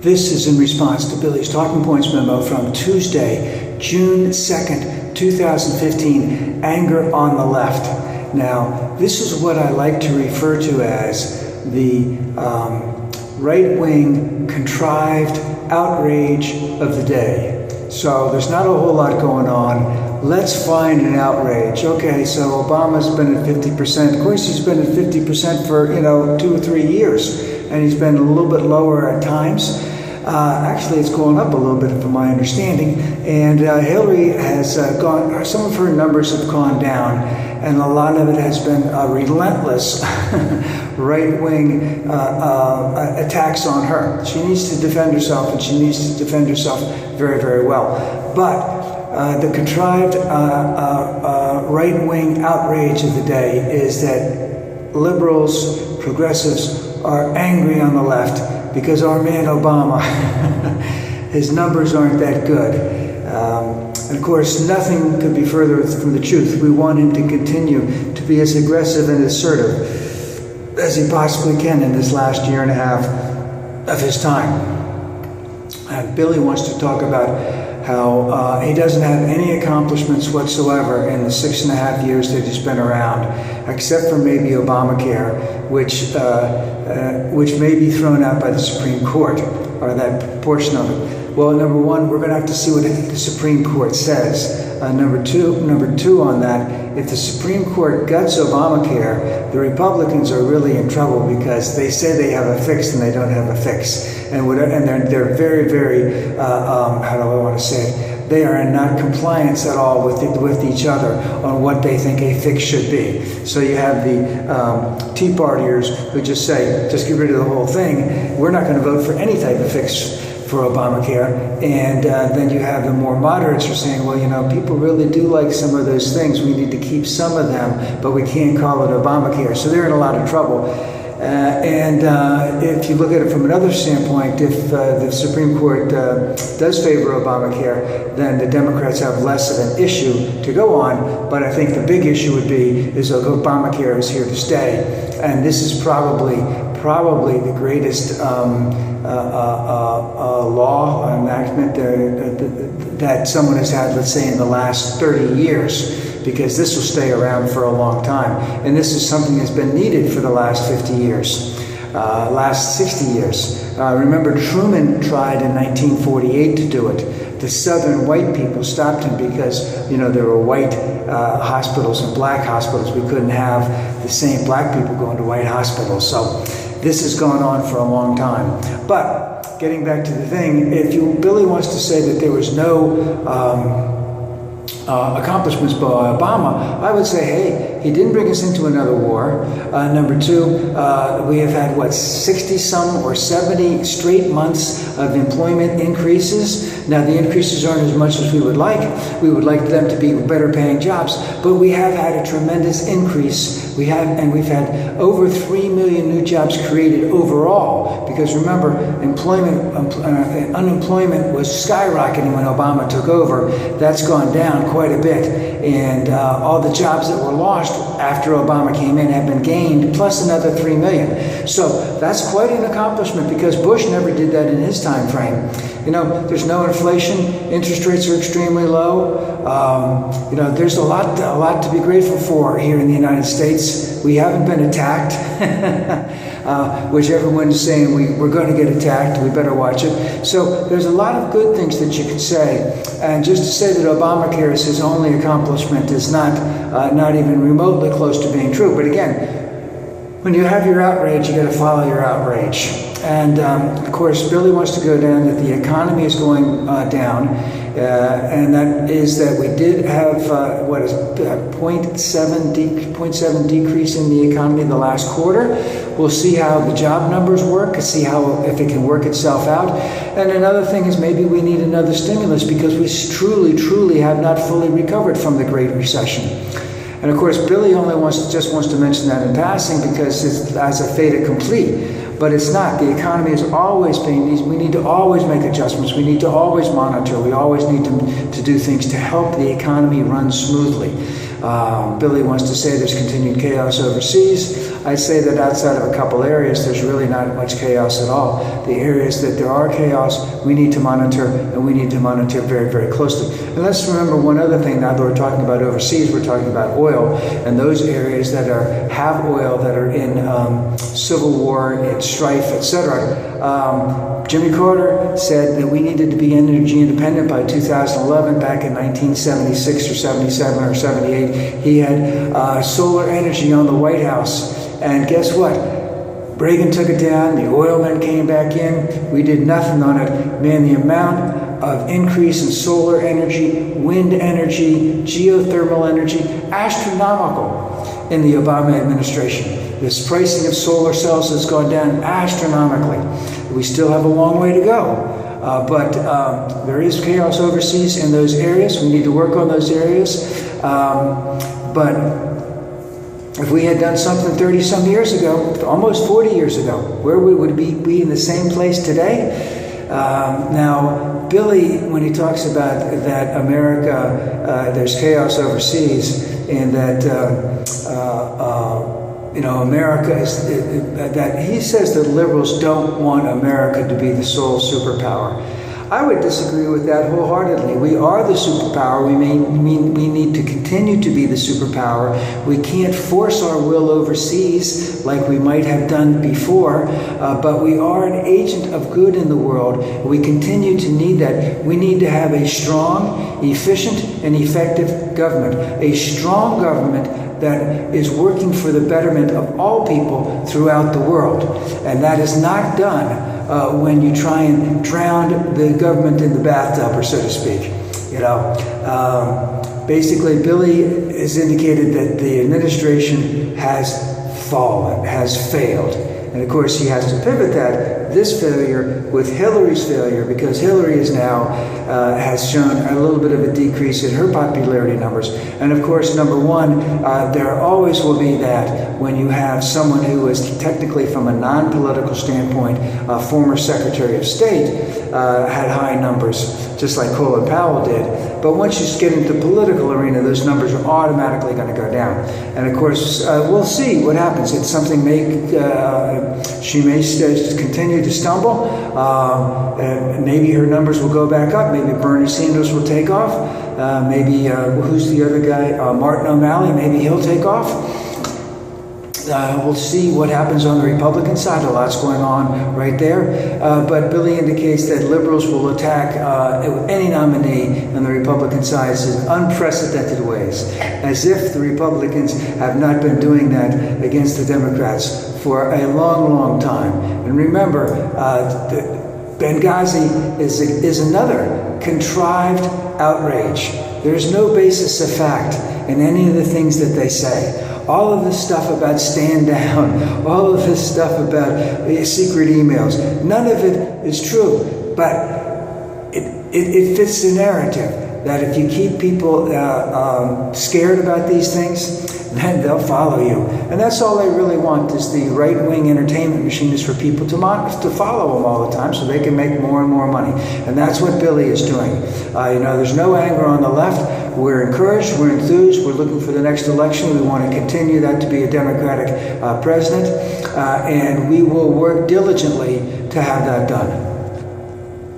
This is in response to Billy's Talking Points memo from Tuesday, June 2nd, 2015, Anger on the Left. Now, this is what I like to refer to as the right-wing contrived outrage of the day. So there's not a whole lot going on. Let's find an outrage. Okay, so Obama's been at 50%. Of course, he's been at 50% for, 2 or 3 years, and he's been a little bit lower at times. Actually, it's going up a little bit from my understanding. And Hillary has some of her numbers have gone down, and a lot of it has been relentless right-wing attacks on her. She needs to defend herself, and she needs to defend herself very, very well. But the contrived right-wing outrage of the day is that liberals, progressives are angry on the left because our man Obama, his numbers aren't that good. And of course, nothing could be further from the truth. We want him to continue to be as aggressive and assertive as he possibly can in this last year and a half of his time. And Billy wants to talk about how he doesn't have any accomplishments whatsoever in the 6.5 years that he's been around, except for maybe Obamacare, which may be thrown out by the Supreme Court, or that portion of it. Well, number one, we're going to have to see what the Supreme Court says. Number two on that, if the Supreme Court guts Obamacare, the Republicans are really in trouble because they say they have a fix and they don't have a fix. And they're very, very, how do I want to say it? They are in not compliance at all with each other on what they think a fix should be. So you have the Tea Partiers who just say, just get rid of the whole thing. We're not going to vote for any type of fix for Obamacare. And then you have the more moderates who are saying, well, people really do like some of those things. We need to keep some of them, but we can't call it Obamacare. So they're in a lot of trouble. If you look at it from another standpoint, if the Supreme Court does favor Obamacare, then the Democrats have less of an issue to go on. But I think the big issue would be is that Obamacare is here to stay. And this is probably the greatest law enactment that someone has had, let's say, in the last 30 years. Because this will stay around for a long time. And this is something that's been needed for the last 50 years, last 60 years. Remember, Truman tried in 1948 to do it. The Southern white people stopped him because, there were white hospitals and black hospitals. We couldn't have the same black people going to white hospitals. So this has gone on for a long time. But getting back to the thing, Billy wants to say that there was no accomplishments by Obama, I would say, hey, he didn't bring us into another war. Number two, we have had, 60-some or 70 straight months of employment increases. Now, the increases aren't as much as we would like. We would like them to be better paying jobs, but we have had a tremendous increase. We've had over 3 million new jobs created overall, because remember, unemployment was skyrocketing when Obama took over. That's gone down quite a bit, and all the jobs that were lost after Obama came in have been gained, plus another 3 million. So that's quite an accomplishment, because Bush never did that in his time frame. There's no inflation, interest rates are extremely low. There's a lot to be grateful for here in the United States. We haven't been attacked, which everyone's saying we're going to get attacked. We better watch it. So there's a lot of good things that you could say, and just to say that Obamacare is his only accomplishment is not even remotely close to being true. But again, when you have your outrage, you got to follow your outrage. And of course, Billy wants to go down that the economy is going down, and that is that we did have 0.7 decrease in the economy the last quarter. We'll see how the job numbers work, see if it can work itself out. And another thing is maybe we need another stimulus, because we truly have not fully recovered from the Great Recession. And of course, Billy just wants to mention that in passing because it's as a fait accompli. But it's not. The economy is always we need to always make adjustments. We need to always monitor. We always need to do things to help the economy run smoothly. Billy wants to say there's continued chaos overseas. I'd say that outside of a couple areas, there's really not much chaos at all. The areas that there are chaos, we need to monitor, and we need to monitor very, very closely. And let's remember one other thing. Now that we're talking about overseas, we're talking about oil, and those areas that have oil, that are in civil war, in strife, etc. Jimmy Carter said that we needed to be energy independent by 2011. Back in 1976 or 77 or 78, he had solar energy on the White House. And guess what? Reagan took it down. The oil men came back in. We did nothing on it. Man, the amount of increase in solar energy, wind energy, geothermal energy, astronomical in the Obama administration. This pricing of solar cells has gone down astronomically. We still have a long way to go, but there is chaos overseas in those areas. We need to work on those areas. But if we had done something 30-some years ago, almost 40 years ago, where would we be in the same place today? Now, Billy, when he talks about that America, there's chaos overseas, and that America is, that he says that liberals don't want America to be the sole superpower. I would disagree with that wholeheartedly. We are the superpower. We need to continue to be the superpower. We can't force our will overseas like we might have done before, but we are an agent of good in the world. We continue to need that. We need to have a strong, efficient, and effective government. A strong government that is working for the betterment of all people throughout the world. And that is not done when you try and drown the government in the bathtub, or so to speak. Basically, Billy has indicated that the administration has fallen, has failed. And of course, he has to pivot this failure with Hillary's failure, because Hillary is now has shown a little bit of a decrease in her popularity numbers. And of course, number one, there always will be that when you have someone who is technically, from a non-political standpoint, a former Secretary of State, had high numbers, just like Colin Powell did. But once you get into the political arena, those numbers are automatically going to go down. And of course, we'll see what happens. It's something she may continue to stumble. Maybe her numbers will go back up. Maybe Bernie Sanders will take off. Maybe, who's the other guy? Martin O'Malley, maybe he'll take off. We'll see what happens on the Republican side. A lot's going on right there. But Billy indicates that liberals will attack any nominee on the Republican side in unprecedented ways, as if the Republicans have not been doing that against the Democrats for a long, long time. And remember, Benghazi is another contrived outrage. There's no basis of fact in any of the things that they say. All of this stuff about stand down, all of this stuff about secret emails, none of it is true. But it fits the narrative that if you keep people scared about these things, then they'll follow you. And that's all they really want, is the right-wing entertainment machine, is for people to follow them all the time so they can make more and more money. And that's what Billy is doing. There's no anger on the left. We're encouraged, we're enthused, we're looking for the next election. We want to continue that to be a Democratic president, and we will work diligently to have that done.